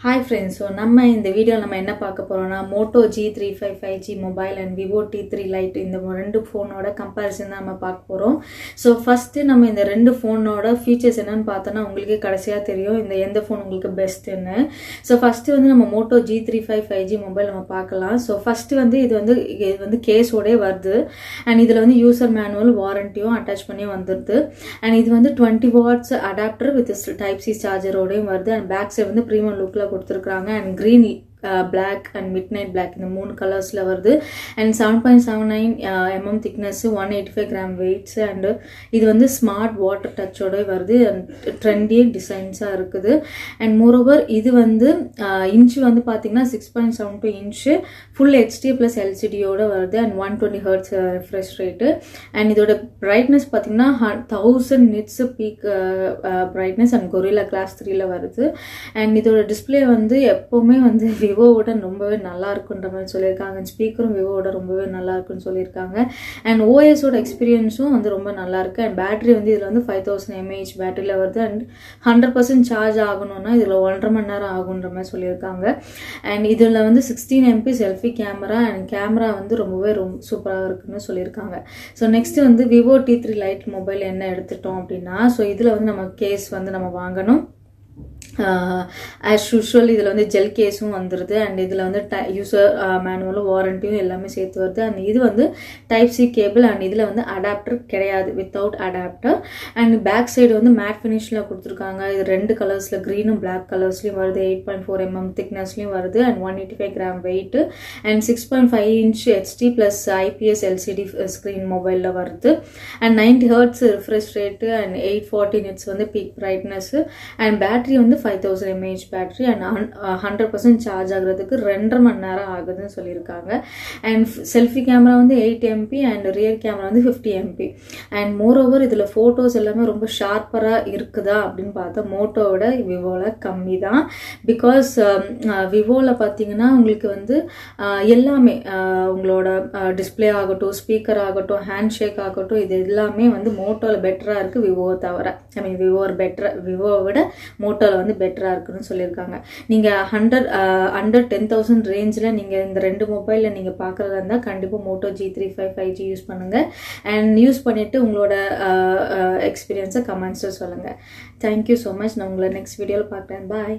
Hi friends, so நம்ம இந்த video நம்ம என்ன பார்க்க போறோம்னா Moto G35 5G mobile and Vivo T3 Lite இந்த ரெண்டு ஃபோனோட கம்பேரிசன் தான் நம்ம பார்க்க போறோம். ஸோ ஃபர்ஸ்ட் நம்ம இந்த ரெண்டு ஃபோனோட ஃபீச்சர்ஸ் என்னன்னு பார்த்தோன்னா உங்களுக்கே கடைசியா தெரியும் இந்த எந்த ஃபோன் உங்களுக்கு பெஸ்ட்னு. ஸோ ஃபர்ஸ்ட் வந்து நம்ம Moto G35 5G மொபைல் நம்ம பார்க்கலாம். ஸோ ஃபர்ஸ்ட் வந்து இது வந்து கேஸோடே வருது அண்ட் இதில் வந்து யூசர் மேனுவல் வாரண்டியும் அட்டாச் பண்ணி வந்துடுது அண்ட் இது வந்து 20 watts adapter with type C சார்ஜரோடையும் வருது அண்ட் பேக் சைடு வந்து ப்ரீமியம் லுக்கில் கொடுத்துருக்காங்க and green black and midnight black இந்த மூணு கலர்ஸ்ல வருது and 7.79 mm thickness 185 gram weights and இது வந்து ஸ்மார்ட் வாட்டர் டச்சோட வருது and trendy டிசைன்ஸா இருக்குது and moreover இது வந்து இன்ச் வந்து பாத்தீங்கன்னா 6.72 inch full HD plus LCD யோட வருது and 120 Hz refresh rate and இதோட brightness பாத்தீங்கன்னா 1000 nits peak brightness and Gorilla Glass 3ல வருது and இதோட டிஸ்ப்ளே வந்து எப்பவுமே வந்து விவோவோட ரொம்பவே நல்லா இருக்குன்ற மாதிரி சொல்லியிருக்காங்க ஸ்பீக்கரும் விவோவோட ரொம்பவே நல்லா இருக்குன்னு சொல்லியிருக்காங்க அண்ட் ஓஎஸோட எக்ஸ்பீரியன்ஸும் வந்து ரொம்ப நல்லா இருக்கு அண்ட் பேட்டரி வந்து இதில் வந்து 5000 mAh பேட்டரியில் வருது அண்ட் 100% சார்ஜ் ஆகணும்னா இதில் 1.5 மணி நேரம் ஆகுன்ற மாதிரி சொல்லியிருக்காங்க அண்ட் இதில் வந்து 16 MP selfie camera and camera வந்து ரொம்பவே சூப்பராக இருக்குன்னு சொல்லியிருக்காங்க ஸோ நெக்ஸ்ட் வந்து விவோ T3 லைட் மொபைல் என்ன எடுத்துட்டோம் அப்படின்னா ஸோ இதில் வந்து நம்ம கேஸ் வந்து நம்ம வாங்கணும் as usual இதில் வந்து ஜெல் கேஸும் வந்துடுது அண்ட் இதில் வந்து யூசர் மேனுவலும் வாரண்டியும் எல்லாமே சேர்த்து வருது அண்ட் இது வந்து டைப் சி கேபிள் அண்ட் இதில் வந்து அடாப்டர் கிடையாது without adapter and back side வந்து மேட் ஃபினிஷில் கொடுத்துருக்காங்க இது ரெண்டு கலர்ஸில் க்ரீனும் பிளாக் கலர்ஸ்லையும் வருது 8.4 mm திக்னஸ்லையும் வருது and 185 gram weight and 6.5 inch HD plus IPS LCD screen மொபைலில் வருது and 90 Hz refresh rate and 840 nits வந்து பீக் பிரைட்னஸ் அண்ட் பேட்டரி வந்து 5000 mAh பேட்டரி அண்ட் 100% சார்ஜ் ஆகுறதுக்கு 2.5 மணி நேரம் ஆகுதுன்னு சொல்லியிருக்காங்க அண்ட் செல்ஃபி கேமரா வந்து 8 MP அண்ட் ரியர் கேமரா வந்து 50 MP அண்ட் மோரோவர் இதில் ஃபோட்டோஸ் எல்லாமே ரொம்ப ஷார்ப்பராக இருக்குதா அப்படின்னு பார்த்தா மோட்டோவோட விவோவில் கம்மி தான் பிகாஸ் விவோவில் பார்த்தீங்கன்னா உங்களுக்கு வந்து எல்லாமே உங்களோட டிஸ்பிளே ஆகட்டும் ஸ்பீக்கர் ஆகட்டும் ஹேண்ட் ஷேக் ஆகட்டும் இது எல்லாமே வந்து மோட்டோவில் பெட்டராக இருக்குது விவோவை தவிர விவோவை விட மோட்டோவில் வந்து பெட்டராக இருக்குன்னு சொல்லியிருக்காங்க நீங்கள் அண்டர் 10,000 ரேஞ்சில் நீங்கள் இந்த ரெண்டு மொபைலில் நீங்கள் பார்க்குறதா இருந்தால் கண்டிப்பாக Moto G35 5G யூஸ் பண்ணுங்கள் அண்ட் யூஸ் பண்ணிவிட்டு உங்களோட எக்ஸ்பீரியன்ஸை கமெண்ட்ஸில் சொல்லுங்கள் தேங்க்யூ ஸோ மச் நான் உங்களை நெக்ஸ்ட் வீடியோவில் பார்க்குறேன் பாய்